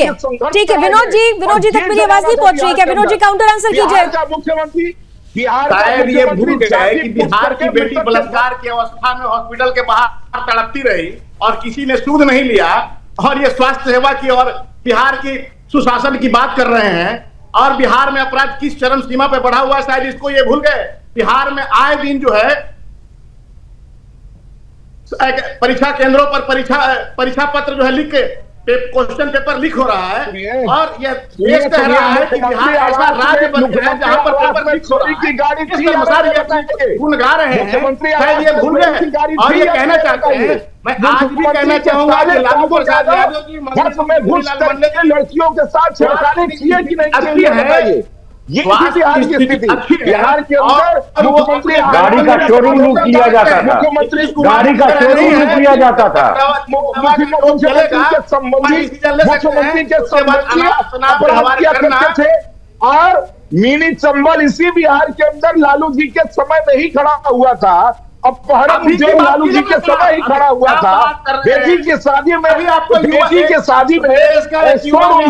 है विनोद जी तक मेरी आवाज नहीं पहुंच रही। क्या विनोद जी काउंटर आंसर कीजिए। मुख्यमंत्री बिहार शायद ये भूल गए कि बिहार की बेटी बलात्कार की अवस्था में हॉस्पिटल के बाहर तड़पती रही और किसी ने सूद नहीं लिया, और ये स्वास्थ्य सेवा की और बिहार की सुशासन की बात कर रहे हैं, और बिहार में अपराध किस चरम सीमा पे बढ़ा हुआ है, शायद इसको ये भूल गए। बिहार में आए दिन जो है परीक्षा केंद्रों पर परीक्षा पत्र जो है लिख के क्वेश्चन पेपर लीक हो रहा है, और यह देश कह रहा है कि बिहार ऐसा राज्य बन गया है जहां पर पेपर लीक हो रहा है। गुण गा रहे हैं, शायद ये भूल गए और ये कहना चाहते हैं। मैं आज भी कहना चाहूंगा कि लालू प्रसाद यादव की लड़कियों के साथ छेड़खानी किए कि नहीं किए, ये बिहार की स्थिति। बिहार के अंदर मुख्यमंत्री गाड़ी का शोरूम लूट किया जाता था, गाड़ी का शोरूम लूट किया जाता था। मुख्यमंत्री के संबंधी आत्महत्या करते थे, और मिनी चंबल इसी बिहार के अंदर लालू जी के समय में ही खड़ा हुआ था। अपहरण उद्योग लालू जी के समय ही खड़ा हुआ था। बेटी की शादी में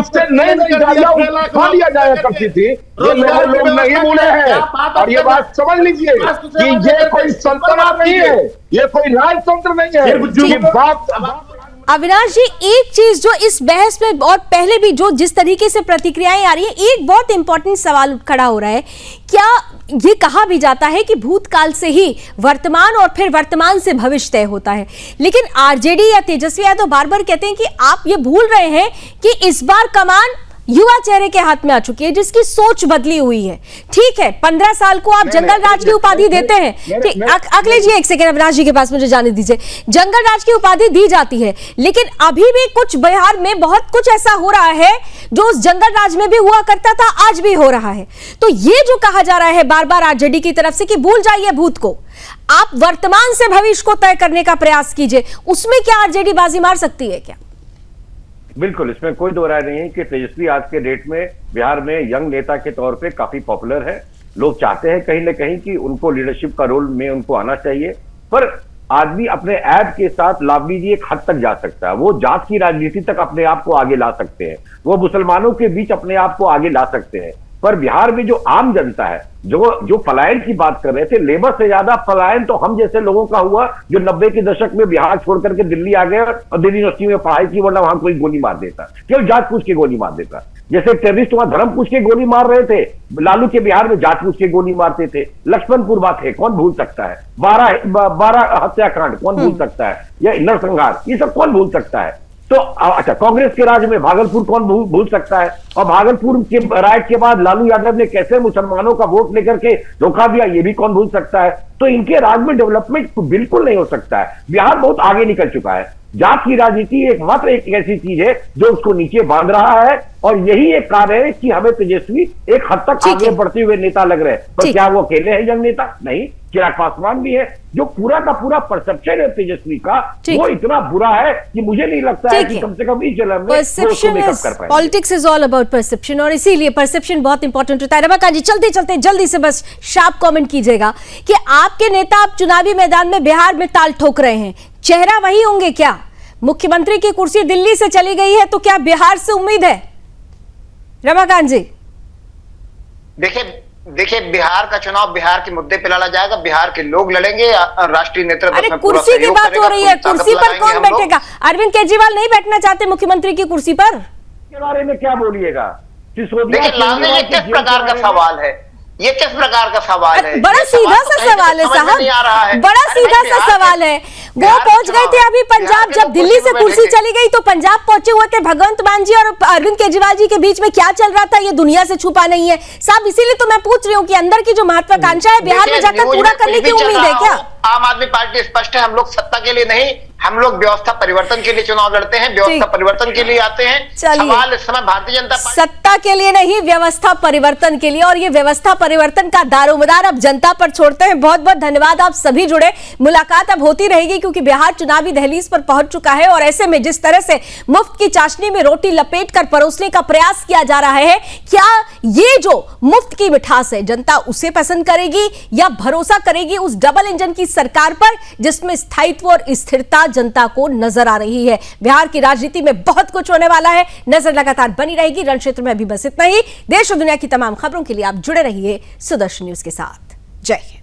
से नई गाड़ियां उठा लिया जाया करती थी। ये लोग नहीं भूले हैं, और ये बात समझ लीजिए कि ये कोई सल्तनत नहीं है, ये कोई राजतंत्र नहीं है। ये बात अविनाश जी, एक चीज जो इस बहस में और पहले भी जो जिस तरीके से प्रतिक्रियाएं आ रही है, एक बहुत इंपॉर्टेंट सवाल खड़ा हो रहा है। क्या ये कहा भी जाता है कि भूतकाल से ही वर्तमान और फिर वर्तमान से भविष्य तय होता है, लेकिन आरजेडी या तेजस्वी यादव बार बार कहते हैं कि आप ये भूल रहे हैं कि इस बार कमान युवा चेहरे के हाथ में आ चुकी है, जिसकी सोच बदली हुई है। ठीक है, 15 साल को आप जंगल राज की उपाधि देते हैं। अखिलेश जी एक सेकंड, अविनाश जी के पास मुझे जाने दीजिए। जंगल राज की उपाधि दी जाती है, लेकिन अभी भी कुछ बिहार में बहुत कुछ ऐसा हो रहा है जो उस जंगल राज में भी हुआ करता था, आज भी हो रहा है। तो ये जो कहा जा रहा है बार बार आरजेडी की तरफ से कि भूल जाइए भूत को, आप वर्तमान से भविष्य को तय करने का प्रयास कीजिए, उसमें क्या आरजेडी बाजी मार सकती है क्या? बिल्कुल, इसमें कोई दो राय नहीं है कि तेजस्वी आज के डेट में बिहार में यंग नेता के तौर पे काफी पॉपुलर है। लोग चाहते हैं कहीं ना कहीं कि उनको लीडरशिप का रोल में उनको आना चाहिए, पर आदमी अपने ऐप के साथ लावली जी एक हद तक जा सकता है। वो जात की राजनीति तक अपने आप को आगे ला सकते हैं, वो मुसलमानों के बीच अपने आप को आगे ला सकते हैं। पर बिहार में जो आम जनता है, जो पलायन की बात कर रहे थे, लेबर से ज्यादा पलायन तो हम जैसे लोगों का हुआ जो 90 के दशक में बिहार छोड़ करके दिल्ली आ गए और दिल्ली यूनिवर्सिटी में पढ़ाई की, वरना वहां कोई गोली मार देता, केवल जात पूछ के गोली मार देता। जैसे टेररिस्ट वहां धर्म पूछ के गोली मार रहे थे, लालू के बिहार में जात पूछ के गोली मारते थे। लक्ष्मणपुर बात है, कौन भूल सकता है? 12 हत्याकांड कौन भूल सकता है? या नरसंहार, ये सब कौन भूल सकता है? तो अच्छा, कांग्रेस के राज में भागलपुर कौन भूल सकता है? और भागलपुर के राइट के बाद लालू यादव ने कैसे मुसलमानों का वोट लेकर के धोखा दिया, ये भी कौन भूल सकता है? तो इनके राज में डेवलपमेंट बिल्कुल नहीं हो सकता है। बिहार बहुत आगे निकल चुका है। जात की राजनीति एकमात्र एक ऐसी चीज है जो उसको नीचे बांध रहा है, और यही एक कारण है कि हमें तेजस्वी एक हद तक आगे बढ़ते हुए नेता लग रहे हैं। पर क्या वो अकेले हैं यंग नेता? नहीं, चिराग पासवान भी है। जो पूरा का पूरा परसेप्शन है तेजस्वी का, वो इतना बुरा है कि मुझे नहीं लगता है कि कम से कम इस जन्म में politics is all about perception, और इसीलिए परसेप्शन बहुत इंपॉर्टेंट होता है। रमाकांत जी, चलते चलते जल्दी से बस शार्प कमेंट कीजिएगा कि आपके नेता अब चुनावी मैदान में बिहार में ताल ठोक रहे हैं, चेहरा वही होंगे क्या? मुख्यमंत्री की कुर्सी दिल्ली से चली गई है, तो क्या बिहार से उम्मीद है? रमाकांत जी देखिए, बिहार का चुनाव बिहार के मुद्दे पे लड़ा जाएगा, बिहार के लोग लड़ेंगे, राष्ट्रीय नेतृत्व। अरे कुर्सी की बात हो रही है, कुर्सी पर कौन बैठेगा? अरविंद केजरीवाल नहीं बैठना चाहते मुख्यमंत्री की कुर्सी पर? के बारे में क्या बोलिएगा? देखिए, लालू जी किस प्रकार का सवाल है? ये किस प्रकार का सवाल है? बड़ा सीधा सा सवाल है साहब, बड़ा सीधा सा सवाल है। वो पहुंच गए थे अभी पंजाब, जब दिल्ली से कुर्सी चली गई तो पंजाब पहुंचे हुए थे। भगवंत मान जी और अरविंद केजरीवाल जी के बीच में क्या चल रहा था ये दुनिया से छुपा नहीं है साहब। इसीलिए तो मैं पूछ रही हूँ कि अंदर की जो महत्वाकांक्षा है बिहार में जाकर पूरा करने की उम्मीद है क्या? आम आदमी पार्टी स्पष्ट है, हम लोग सत्ता के लिए नहीं, हम लोग व्यवस्था परिवर्तन के लिए चुनाव लड़ते हैं, व्यवस्था परिवर्तन के लिए आते हैं। सवाल इस समय भारतीय जनता पार्टी सत्ता के लिए नहीं, व्यवस्था परिवर्तन के लिए, और ये व्यवस्था परिवर्तन का दारोमदार अब जनता पर छोड़ते हैं। बहुत बहुत धन्यवाद, आप सभी जुड़े। मुलाकात अब होती रहेगी क्योंकि बिहार चुनावी दहलीज पर पहुंच चुका है और ऐसे में जिस तरह से मुफ्त की चाशनी में रोटी लपेट कर परोसने का प्रयास किया जा रहा है, क्या ये जो मुफ्त की मिठास है जनता उसे पसंद करेगी या भरोसा करेगी उस डबल इंजन की सरकार पर जिसमें स्थायित्व और स्थिरता जनता को नजर आ रही है? बिहार की राजनीति में बहुत कुछ होने वाला है, नजर लगातार बनी रहेगी। रण क्षेत्र में अभी बस इतना ही। देश और दुनिया की तमाम खबरों के लिए आप जुड़े रहिए सुदर्शन न्यूज के साथ। जय हिंद।